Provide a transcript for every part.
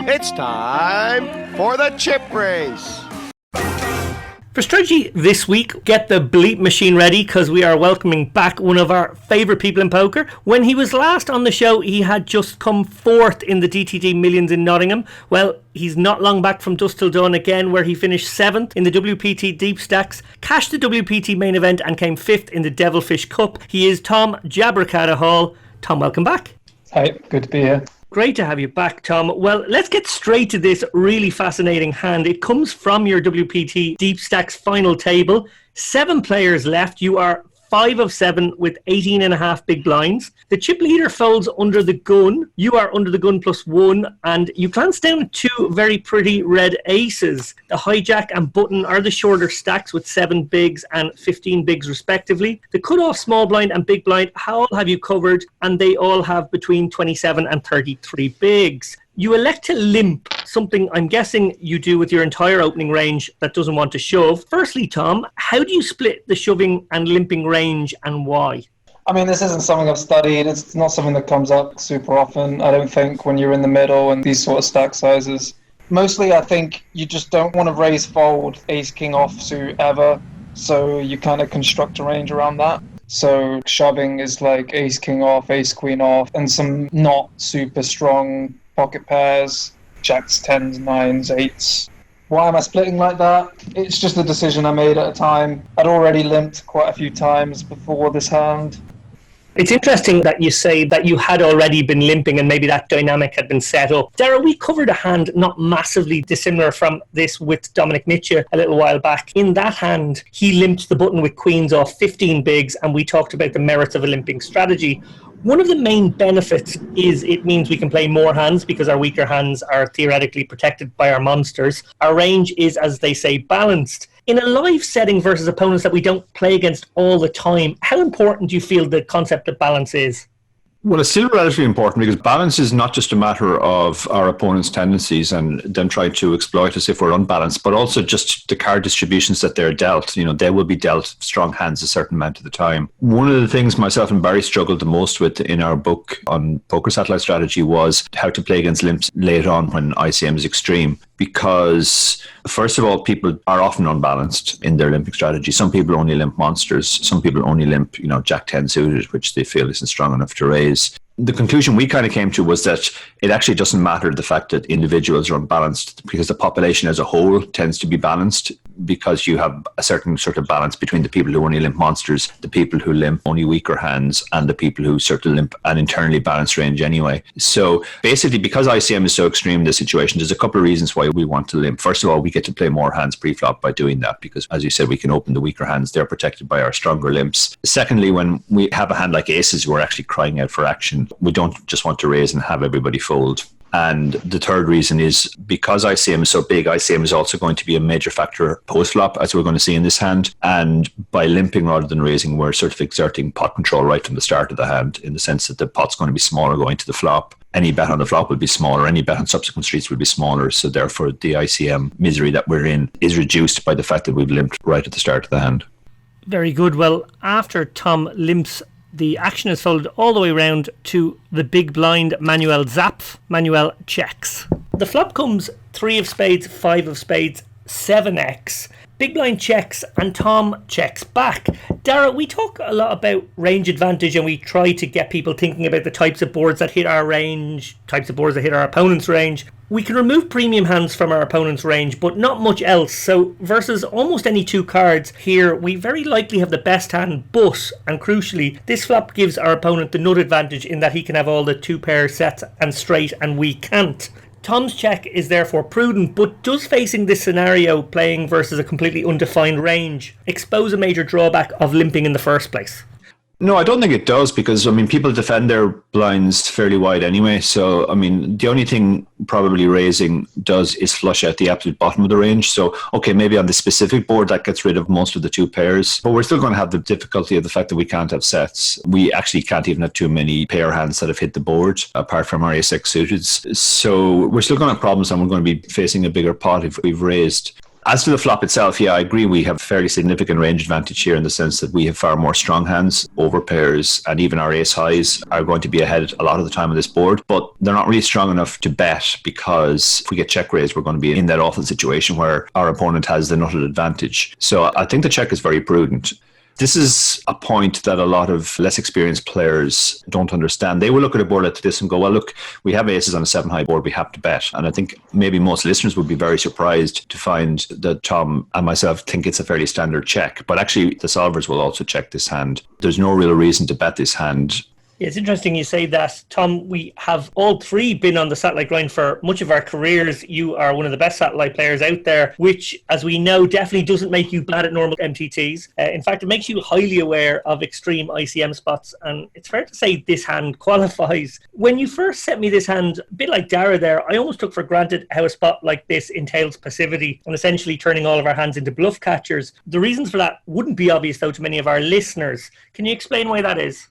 It's time for the chip race. For strategy this week, get the bleep machine ready because we are welcoming back one of our favourite people in poker. When he was last on the show, he had just come fourth in the DTD Millions in Nottingham. Well, he's not long back from dusk till dawn again, where he finished 7th in the WPT Deep Stacks, cashed the WPT main event and came 5th in the Devilfish Cup. He is Tom Jabricata Hall. Tom, welcome back. Hi, good to be here. Great to have you back, Tom. Well, let's get straight to this really fascinating hand. It comes from your WPT Deep Stacks Final Table. 7 players left. You are 5 of 7 with 18.5 big blinds. The chip leader folds under the gun. You are under the gun +1, and you glance down at 2 very pretty red aces. The hijack and button are the shorter stacks with 7 bigs and 15 bigs respectively. The cutoff small blind and big blind all have you covered, and they all have between 27 and 33 bigs. You elect to limp, something I'm guessing you do with your entire opening range that doesn't want to shove. Firstly, Tom, how do you split the shoving and limping range and why? I mean, this isn't something I've studied. It's not something that comes up super often, I don't think, when you're in the middle and these sort of stack sizes. Mostly, I think you just don't want to raise fold ace king offsuit ever, so you kind of construct a range around that. So shoving is like ace king off, ace queen off, and some not super strong pocket pairs, jacks, 10s, 9s, 8s. Why am I splitting like that? It's just a decision I made at a time. I'd already limped quite a few times before this hand. It's interesting that you say that you had already been limping and maybe that dynamic had been set up. Dara, we covered a hand not massively dissimilar from this with Dominic Mitchell a little while back. In that hand, he limped the button with queens off 15 bigs, and we talked about the merits of a limping strategy. One of the main benefits is it means we can play more hands because our weaker hands are theoretically protected by our monsters. Our range is, as they say, balanced. In a live setting versus opponents that we don't play against all the time, how important do you feel the concept of balance is? Well, it's still relatively important because balance is not just a matter of our opponent's tendencies and them trying to exploit us if we're unbalanced, but also just the card distributions that they're dealt. You know, they will be dealt strong hands a certain amount of the time. One of the things myself and Barry struggled the most with in our book on poker satellite strategy was how to play against limps late on when ICM is extreme. Because, first of all, people are often unbalanced in their limping strategy. Some people only limp monsters. Some people only limp, Jack 10 suited, which they feel isn't strong enough to raise. The conclusion we kind of came to was that it actually doesn't matter the fact that individuals are unbalanced because the population as a whole tends to be balanced because you have a certain sort of balance between the people who only limp monsters, the people who limp only weaker hands, and the people who sort of limp an internally balanced range anyway. So basically, because ICM is so extreme in this situation, there's a couple of reasons why we want to limp. First of all, we get to play more hands pre-flop by doing that because, as you said, we can open the weaker hands. They're protected by our stronger limps. Secondly, when we have a hand like aces, we're actually crying out for action. We don't just want to raise and have everybody fold. And the third reason is because ICM is so big, ICM is also going to be a major factor post-flop, as we're going to see in this hand. And by limping rather than raising, we're sort of exerting pot control right from the start of the hand in the sense that the pot's going to be smaller going to the flop. Any bet on the flop will be smaller. Any bet on subsequent streets will be smaller. So therefore, the ICM misery that we're in is reduced by the fact that we've limped right at the start of the hand. Very good. Well, after Tom limps, the action is folded all the way around to the big blind Manuel Zapf. Manuel checks. The flop comes 3 of spades, 5 of spades, 7x. Big blind checks and Tom checks back. Dara, we talk a lot about range advantage and we try to get people thinking about the types of boards that hit our range, types of boards that hit our opponent's range. We can remove premium hands from our opponent's range, but not much else. So versus almost any 2 cards here, we very likely have the best hand, but, and crucially, this flop gives our opponent the nut advantage in that he can have all the 2 pair sets and straight and we can't. Tom's check is therefore prudent, but does facing this scenario, playing versus a completely undefined range, expose a major drawback of limping in the first place? No, I don't think it does because, people defend their blinds fairly wide anyway. So, the only thing probably raising does is flush out the absolute bottom of the range. So, okay, maybe on the specific board that gets rid of most of the 2 pairs, but we're still going to have the difficulty of the fact that we can't have sets. We actually can't even have too many pair hands that have hit the board apart from our ace-x suited. So we're still going to have problems and we're going to be facing a bigger pot if we've raised. As to the flop itself, yeah, I agree. We have fairly significant range advantage here in the sense that we have far more strong hands over pairs, and even our ace highs are going to be ahead a lot of the time on this board, but they're not really strong enough to bet, because if we get check raised, we're going to be in that awful situation where our opponent has the nutted advantage. So I think the check is very prudent. This is a point that a lot of less experienced players don't understand. They will look at a board like this and go, well, look, we have aces on a 7-high board, we have to bet. And I think maybe most listeners would be very surprised to find that Tom and myself think it's a fairly standard check. But actually, the solvers will also check this hand. There's no real reason to bet this hand. Yeah, it's interesting you say that, Tom. We have all three been on the satellite grind for much of our careers. You are one of the best satellite players out there, which, as we know, definitely doesn't make you bad at normal MTTs. In fact, it makes you highly aware of extreme ICM spots, and it's fair to say this hand qualifies. When you first sent me this hand, a bit like Dara there, I almost took for granted how a spot like this entails passivity and essentially turning all of our hands into bluff catchers. The reasons for that wouldn't be obvious, though, to many of our listeners. Can you explain why that is?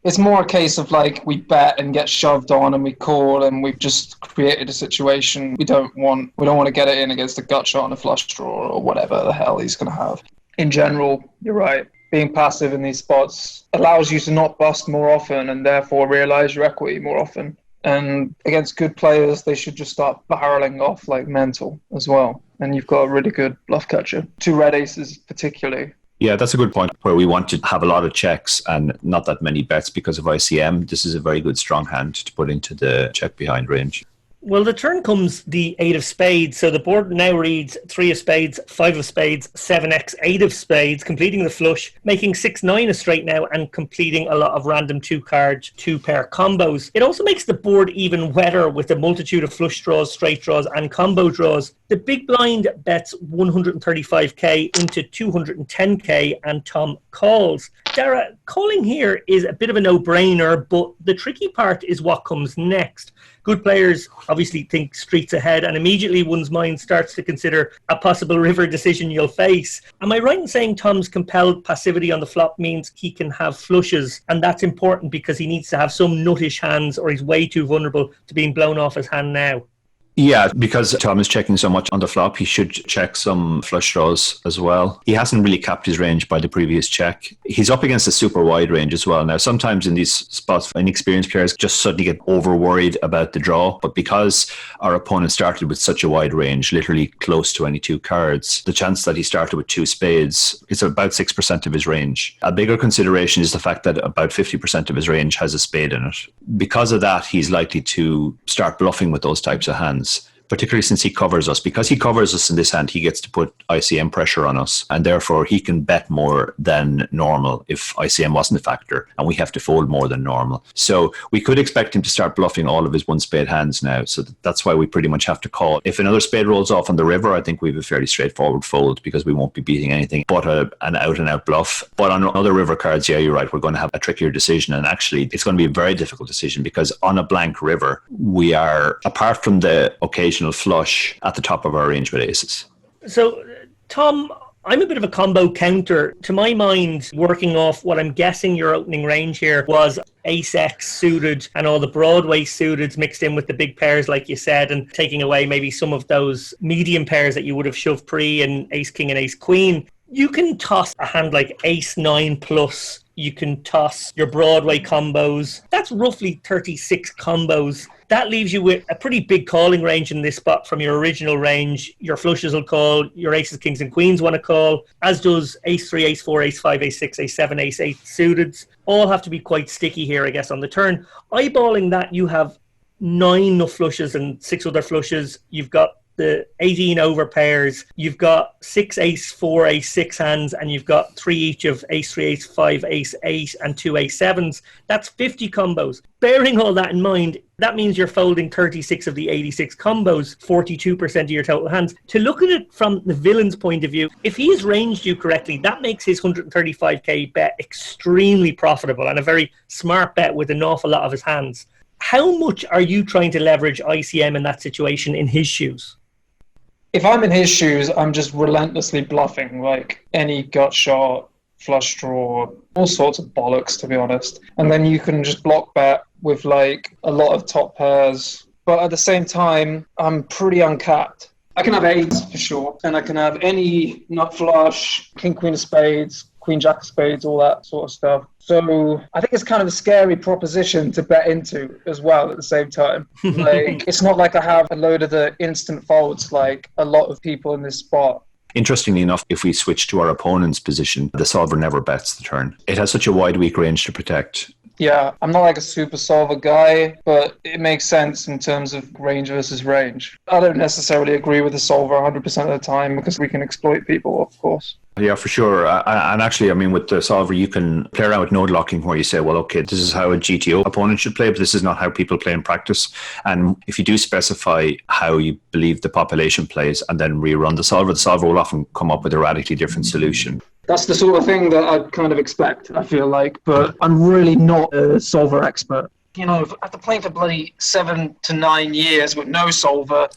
It's more a case of like we bet and get shoved on and we call and we've just created a situation we don't want to get it in against a gut shot and a flush draw or whatever the hell he's going to have. In general, you're right. Being passive in these spots allows you to not bust more often and therefore realize your equity more often. And against good players, they should just start barreling off like mental as well. And you've got a really good bluff catcher. 2 red aces particularly. Yeah, that's a good point, where we want to have a lot of checks and not that many bets because of ICM. This is a very good strong hand to put into the check behind range. Well, the turn comes the 8 of spades. So the board now reads 3 of spades, 5 of spades, 7x, 8 of spades, completing the flush, making 6-9 a straight now and completing a lot of random 2-card, 2-pair combos. It also makes the board even wetter with a multitude of flush draws, straight draws and combo draws. The big blind bets 135k into 210k and Tom calls. Dara, calling here is a bit of a no-brainer, but the tricky part is what comes next. Good players obviously think streets ahead, and immediately one's mind starts to consider a possible river decision you'll face. Am I right in saying Tom's compelled passivity on the flop means he can have flushes, and that's important because he needs to have some nuttish hands or he's way too vulnerable to being blown off his hand now? Yeah, because Tom is checking so much on the flop, he should check some flush draws as well. He hasn't really capped his range by the previous check. He's up against a super wide range as well. Now, sometimes in these spots, inexperienced players just suddenly get over worried about the draw. But because our opponent started with such a wide range, literally close to any 2 cards, the chance that he started with 2 spades is about 6% of his range. A bigger consideration is the fact that about 50% of his range has a spade in it. Because of that, he's likely to start bluffing with those types of hands, particularly since he covers us. Because he covers us in this hand, he gets to put ICM pressure on us, and therefore he can bet more than normal if ICM wasn't a factor, and we have to fold more than normal. So we could expect him to start bluffing all of his 1-spade hands now, so that's why we pretty much have to call. If another spade rolls off on the river, I think we have a fairly straightforward fold because we won't be beating anything but an out-and-out bluff. But on other river cards, yeah, you're right, we're going to have a trickier decision, and actually it's going to be a very difficult decision because on a blank river, we are, apart from the occasional flush, at the top of our range with aces. So, Tom, I'm a bit of a combo counter. To my mind, working off what I'm guessing your opening range here was ace-x suited and all the Broadway suiteds mixed in with the big pairs, like you said, and taking away maybe some of those medium pairs that you would have shoved pre and ace-king and ace-queen. You can toss a hand like ace-9 plus. You can toss your Broadway combos. That's roughly 36 combos. That leaves you with a pretty big calling range in this spot from your original range. Your flushes will call, your aces, kings and queens want to call, as does ace-3, ace-4, ace-5, ace-6, ace-7, ace-8 suiteds. All have to be quite sticky here, I guess, on the turn. Eyeballing that, you have 9 nut flushes and 6 other flushes. You've got the 18 over pairs, you've got 6 ace-4, ace-6 hands, and you've got 3 each of ace-3, ace-5, ace-8, and 2 ace-7s. That's 50 combos. Bearing all that in mind, that means you're folding 36 of the 86 combos, 42% of your total hands. To look at it from the villain's point of view, if he's ranged you correctly, that makes his 135k bet extremely profitable and a very smart bet with an awful lot of his hands. How much are you trying to leverage ICM in that situation in his shoes? If I'm in his shoes, I'm just relentlessly bluffing, like any gut shot, flush draw, all sorts of bollocks, to be honest. And then you can just block bet with like a lot of top pairs. But at the same time, I'm pretty uncapped. I can have eights for sure, and I can have any nut flush, king, queen of spades, queen, jack of spades, all that sort of stuff. So I think it's kind of a scary proposition to bet into as well at the same time. Like, it's not like I have a load of the instant folds like a lot of people in this spot. Interestingly enough, if we switch to our opponent's position, the solver never bets the turn. It has such a wide, weak range to protect. Yeah, I'm not like a super solver guy, but it makes sense in terms of range versus range. I don't necessarily agree with the solver 100% of the time because we can exploit people, of course. Yeah, for sure. And actually, I mean, with the solver, you can play around with node locking where you say, well, okay, this is how a GTO opponent should play, but this is not how people play in practice. And if you do specify how you believe the population plays and then rerun the solver will often come up with a radically different solution. That's the sort of thing that I kind of expect, I feel like, but I'm really not a solver expert. You know, after playing for bloody 7 to 9 years with no solver,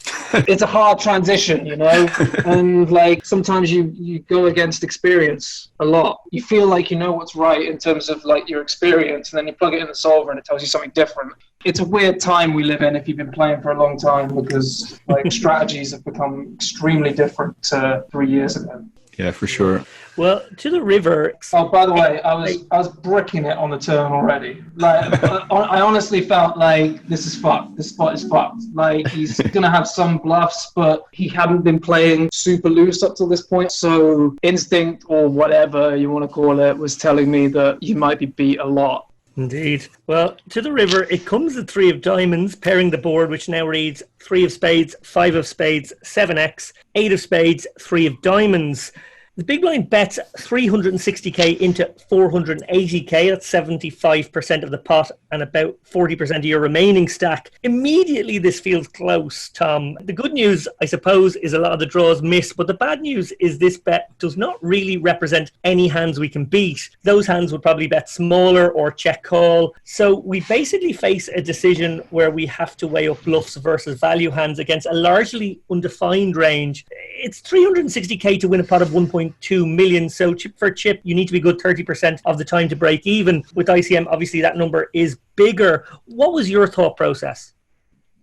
it's a hard transition, you know? And, like, sometimes you go against experience a lot. You feel like you know what's right in terms of, like, your experience, and then you plug it in the solver and it tells you something different. It's a weird time we live in if you've been playing for a long time because, like, strategies have become extremely different to 3 years ago. Yeah, for sure. Well, to the river. Oh, by the way, I was bricking it on the turn already. Like, I honestly felt like this is fucked. This spot is fucked. Like, he's gonna have some bluffs, but he hadn't been playing super loose up till this point. So instinct or whatever you want to call it was telling me that you might be beat a lot. Indeed. Well, to the river, it comes the 3 of diamonds, pairing the board, which now reads 3 of spades, 5 of spades, 7x, 8 of spades, 3 of diamonds. The big blind bets 360k into 480k. That's 75% of the pot and about 40% of your remaining stack. Immediately, this feels close, Tom. The good news, I suppose, is a lot of the draws miss, but the bad news is this bet does not really represent any hands we can beat. Those hands would probably bet smaller or check call. So we basically face a decision where we have to weigh up bluffs versus value hands against a largely undefined range. It's 360k to win a pot of 1.2 million. So chip for chip, you need to be good 30% of the time to break even. With ICM, obviously that number is bigger. What was your thought process?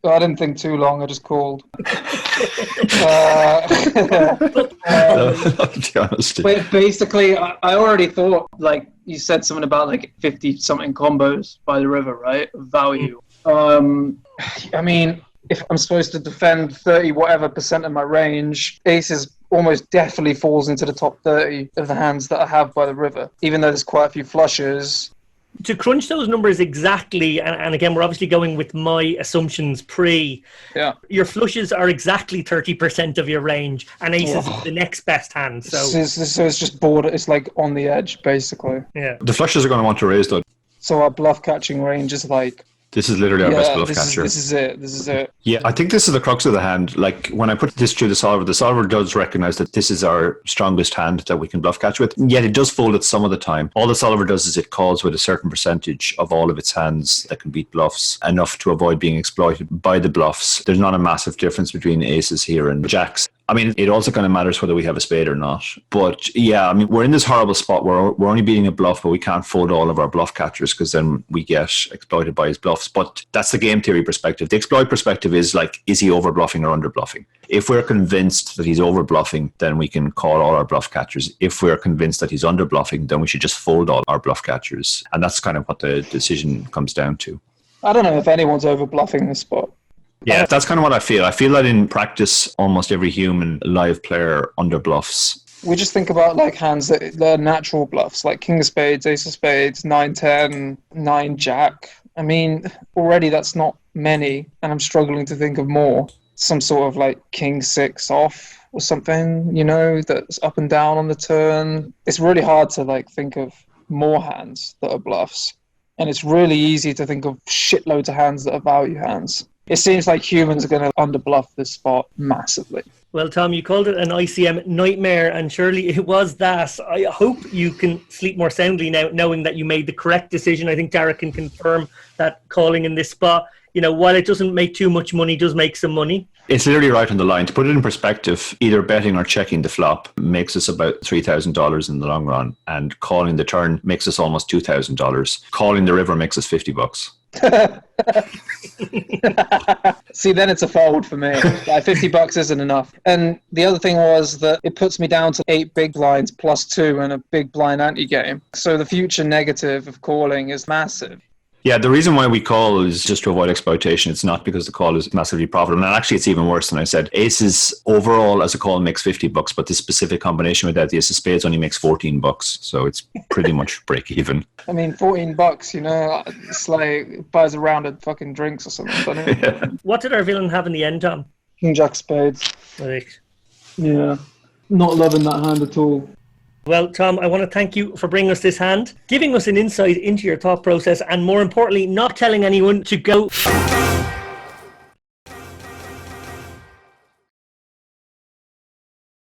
Well, I didn't think too long. I just called. But basically, I already thought, like, you said something about like 50-something combos by the river, right? Value. I mean, if I'm supposed to defend 30 whatever percent of my range, ACES almost definitely falls into the top 30 of the hands that I have by the river, even though there's quite a few flushes. To crunch those numbers exactly, and again, we're obviously going with my assumptions pre. Yeah. Your flushes are exactly 30% of your range, and ACES is the next best hand. So it's just border. It's like on the edge, basically. Yeah. The flushes are going to want to raise, though. So our bluff catching range is like... This is literally our best bluff catcher. This is it. Yeah, I think this is the crux of the hand. Like, when I put this through the solver does recognize that this is our strongest hand that we can bluff catch with. Yet it does fold it some of the time. All the solver does is it calls with a certain percentage of all of its hands that can beat bluffs, enough to avoid being exploited by the bluffs. There's not a massive difference between aces here and jacks. I mean, it also kind of matters whether we have a spade or not. But yeah, I mean, we're in this horrible spot where we're only beating a bluff, but we can't fold all of our bluff catchers because then we get exploited by his bluffs. But that's the game theory perspective. The exploit perspective is like, is he over bluffing or under bluffing? If we're convinced that he's over bluffing, then we can call all our bluff catchers. If we're convinced that he's under bluffing, then we should just fold all our bluff catchers. And that's kind of what the decision comes down to. I don't know if anyone's over bluffing this spot. Yeah, that's kind of what I feel. I feel that in practice, almost every human live player under bluffs. We just think about like hands that are natural bluffs, like king of spades, ace of spades, 9-10, 9-jack. I mean, already that's not many, and I'm struggling to think of more. Some sort of like king 6 off or something, you know, that's up and down on the turn. It's really hard to like think of more hands that are bluffs. And it's really easy to think of shitloads of hands that are value hands. It seems like humans are going to underbluff this spot massively. Well, Tom, you called it an ICM nightmare, and surely it was that. I hope you can sleep more soundly now, knowing that you made the correct decision. I think Dara can confirm that calling in this spot, you know, while it doesn't make too much money, does make some money. It's literally right on the line. To put it in perspective, either betting or checking the flop makes us about $3,000 in the long run, and calling the turn makes us almost $2,000. Calling the river makes us $50. See, then it's a fold for me. Like $50 isn't enough. And the other thing was that it puts me down to 8 big blinds plus 2 and a big blind anti-game. So the future negative of calling is massive. Yeah, the reason why we call is just to avoid exploitation. It's not because the call is massively profitable. And actually, it's even worse than I said. Aces overall as a call makes $50, but this specific combination with that, the ace of spades only makes $14. So it's pretty much break even. I mean, $14, you know, it's like buys a round of fucking drinks or something, doesn't it? Yeah. What did our villain have in the end, Tom? King Jack spades. Right. Yeah. Not loving that hand at all. Well, Tom, I want to thank you for bringing us this hand, giving us an insight into your thought process, and more importantly, not telling anyone to go